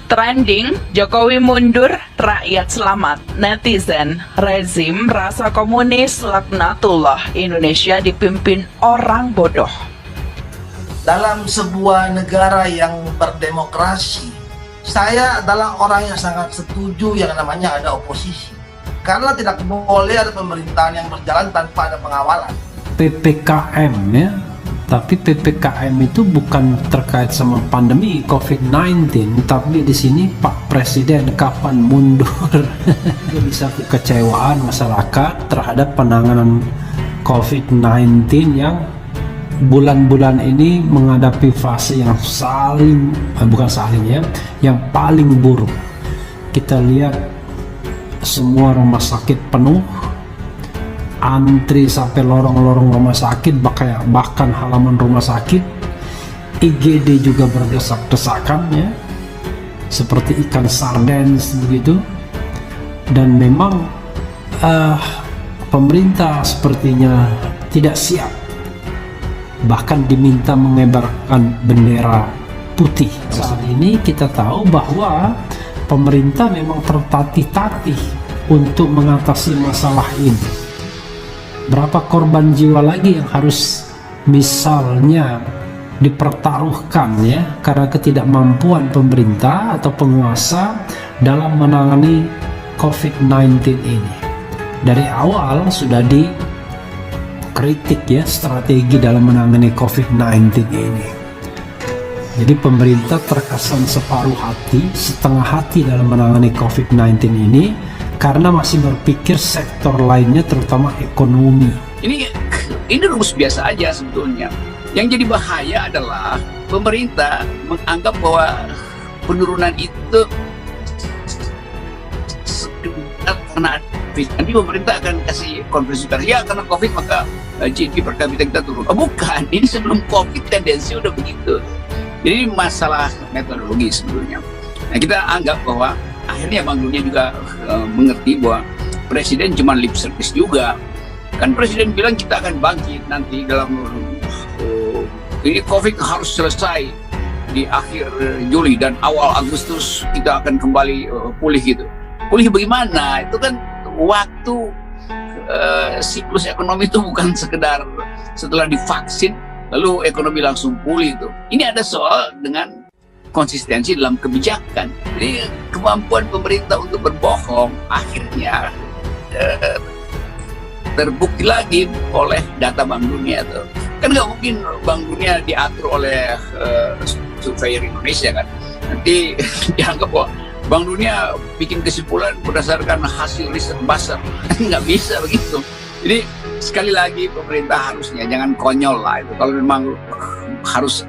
Trending, Jokowi mundur, rakyat selamat, netizen, rezim rasa komunis, laknatullah, Indonesia dipimpin orang bodoh. Dalam sebuah negara yang berdemokrasi, saya adalah orang yang sangat setuju yang namanya ada oposisi. Karena tidak boleh ada pemerintahan yang berjalan tanpa ada pengawalan. PPKM ya, tapi PPKM itu bukan terkait sama pandemi COVID-19, tapi di sini Pak Presiden kapan mundur. Itu bisa kekecewaan masyarakat terhadap penanganan COVID-19 yang bulan-bulan ini menghadapi fase yang yang paling buruk. Kita lihat semua rumah sakit penuh, antri sampai lorong-lorong rumah sakit, bahkan halaman rumah sakit. IGD juga berdesak-desakan ya, seperti ikan sarden begitu. Dan memang pemerintah sepertinya tidak siap, bahkan diminta mengibarkan bendera putih. Saat ini kita tahu bahwa pemerintah memang tertatih-tatih untuk mengatasi masalah ini. Berapa korban jiwa lagi yang harus misalnya dipertaruhkan ya karena ketidakmampuan pemerintah atau penguasa dalam menangani COVID-19 ini. Dari awal sudah dikritik ya strategi dalam menangani COVID-19 ini. Jadi pemerintah terkesan separuh hati, setengah hati dalam menangani COVID-19 ini karena masih berpikir sektor lainnya terutama ekonomi. Ini rumus biasa aja sebetulnya. Yang jadi bahaya adalah pemerintah menganggap bahwa penurunan itu sekedar karena nanti pemerintah akan kasih konferensi pers ya karena COVID maka GDP per kapita kita turun. Oh, bukan, ini sebelum COVID tendensi udah begitu. Jadi masalah metodologi sebetulnya. Nah, kita anggap bahwa akhirnya Bank Dunia juga mengerti bahwa Presiden cuma lip service juga. Kan Presiden bilang kita akan bangkit nanti dalam ini COVID harus selesai di akhir Juli dan awal Agustus kita akan kembali pulih gitu. Pulih bagaimana? Itu kan waktu siklus ekonomi itu bukan sekedar setelah divaksin lalu ekonomi langsung pulih itu. Ini ada soal dengan konsistensi dalam kebijakan. Jadi kemampuan pemerintah untuk berbohong akhirnya terbukti lagi oleh data Bank Dunia tuh. Kan nggak mungkin Bank Dunia diatur oleh surveyor Indonesia kan. Nanti dianggap bahwa Bank Dunia bikin kesimpulan berdasarkan hasil riset pasar. Nggak bisa begitu. Jadi sekali lagi pemerintah harusnya jangan konyol lah itu. Kalau memang harus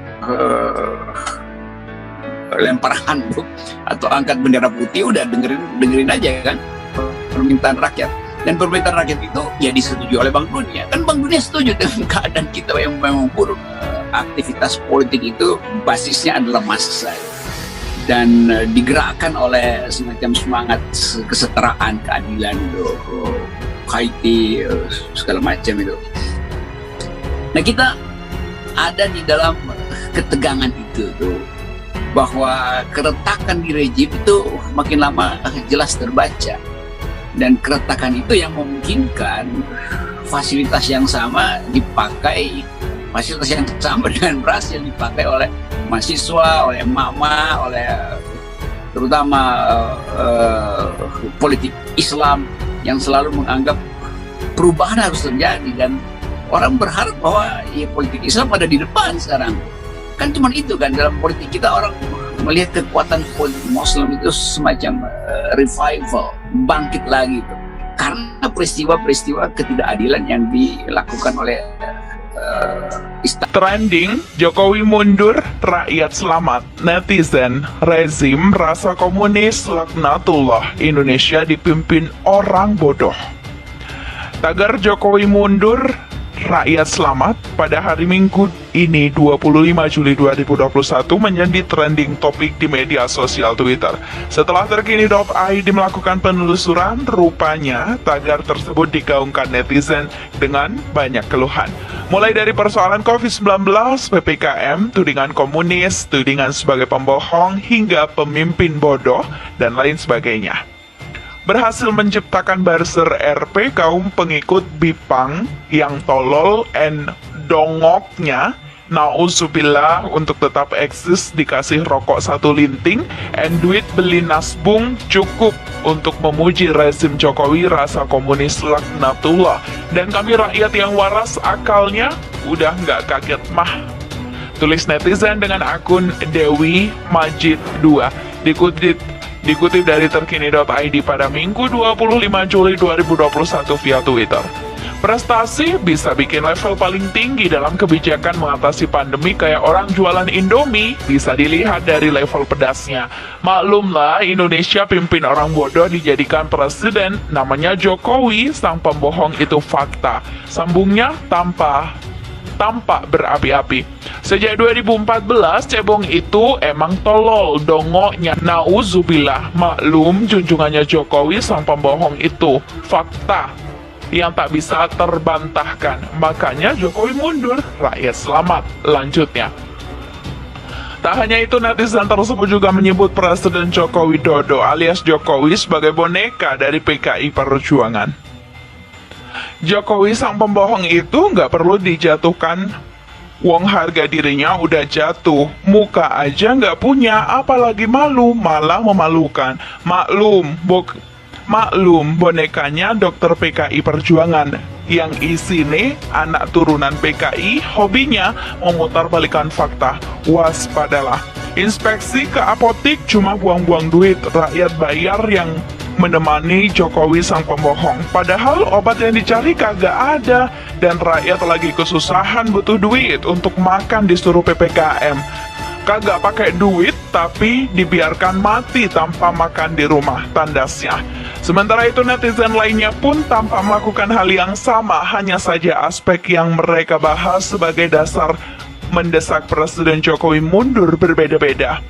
lempar handuk atau angkat bendera putih, udah dengerin aja kan permintaan rakyat. Dan permintaan rakyat itu ya disetujui oleh Bank Dunia. Kan Bank Dunia setuju dengan keadaan kita yang memang buruk. Aktivitas politik itu basisnya adalah massa dan digerakkan oleh semacam semangat kesetaraan, keadilan itu, Haiti segala macam itu. Nah, kita ada di dalam ketegangan itu tuh, bahwa keretakan di rejim itu makin lama jelas terbaca, dan keretakan itu yang memungkinkan fasilitas yang sama dipakai, fasilitas yang sama dengan beras yang dipakai oleh mahasiswa, oleh emak-emak, oleh terutama politik Islam yang selalu menganggap perubahan harus terjadi, dan orang berharap bahwa ya, politik Islam ada di depan sekarang. Kan cuma itu kan, dalam politik kita orang melihat kekuatan politik Muslim itu semacam revival, bangkit lagi itu. Karena peristiwa-peristiwa ketidakadilan yang dilakukan oleh Trending, Jokowi mundur, rakyat selamat, netizen, rezim rasa komunis, laknatullah, Indonesia dipimpin orang bodoh. Tagar Jokowi mundur, rakyat selamat pada hari Minggu ini 25 Juli 2021 menjadi trending topik di media sosial Twitter. Setelah terkini.id melakukan penelusuran, rupanya tagar tersebut digaungkan netizen dengan banyak keluhan. Mulai dari persoalan COVID-19, PPKM, tudingan komunis, tudingan sebagai pembohong, hingga pemimpin bodoh, dan lain sebagainya. Berhasil menciptakan buzzer RP kaum pengikut Bipang yang tolol and dongoknya, nauzubillah, untuk tetap eksis dikasih rokok 1 linting and duit beli nasbung cukup untuk memuji rezim Jokowi rasa komunis laknatullah. Dan kami rakyat yang waras akalnya udah nggak kaget mah. Tulis netizen dengan akun Dewi Majid 2 dikutip dari terkini.id pada Minggu 25 Juli 2021 via Twitter. Prestasi bisa bikin level paling tinggi dalam kebijakan mengatasi pandemi kayak orang jualan Indomie bisa dilihat dari level pedasnya. Maklumlah, Indonesia pimpin orang bodoh dijadikan presiden, namanya Jokowi, sang pembohong itu fakta. Sambungnya tampak berapi-api. Sejak 2014, cebong itu emang tolol, dongoknya, nauzubillah. Maklum, junjungannya Jokowi sang pembohong itu fakta yang tak bisa terbantahkan. Makanya Jokowi mundur, rakyat selamat. Lanjutnya. Tak hanya itu, netizen tersebut juga menyebut Presiden Joko Widodo alias Jokowi sebagai boneka dari PKI Perjuangan. Jokowi sang pembohong itu nggak perlu dijatuhkan, wong harga dirinya udah jatuh, muka aja nggak punya, apalagi malu, malah memalukan. Maklum, bonekanya dokter PKI Perjuangan yang isine anak turunan PKI, hobinya memutarbalikkan fakta. Waspadalah. Inspeksi ke apotik cuma buang-buang duit, rakyat bayar yang menemani Jokowi sang pembohong. Padahal obat yang dicari kagak ada, dan rakyat lagi kesusahan butuh duit untuk makan disuruh PPKM. Kagak pakai duit tapi dibiarkan mati tanpa makan di rumah, tandasnya. Sementara itu netizen lainnya pun tampak melakukan hal yang sama, hanya saja aspek yang mereka bahas sebagai dasar mendesak Presiden Jokowi mundur berbeda-beda.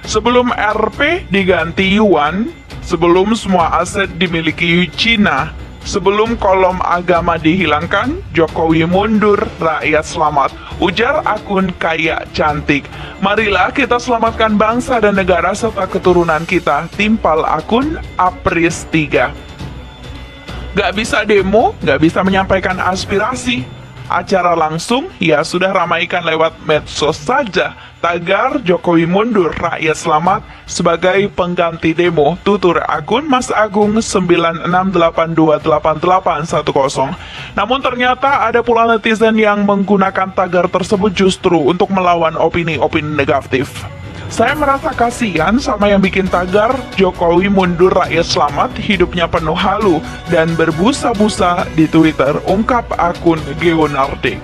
Sebelum RP diganti Yuan, sebelum semua aset dimiliki Cina, sebelum kolom agama dihilangkan, Jokowi mundur, rakyat selamat. Ujar akun Kaya Cantik. Marilah kita selamatkan bangsa dan negara serta keturunan kita. Timpal akun Apris 3. Gak bisa demo, gak bisa menyampaikan aspirasi. Acara langsung, ya sudah ramaikan lewat medsos saja. Tagar Jokowi mundur, rakyat selamat sebagai pengganti demo, tutur akun Mas Agung 96828810. Namun ternyata ada pula netizen yang menggunakan tagar tersebut justru untuk melawan opini-opini negatif. Saya merasa kasihan sama yang bikin tagar Jokowi mundur, rakyat selamat, hidupnya penuh halu dan berbusa-busa di Twitter, ungkap akun Geonardik.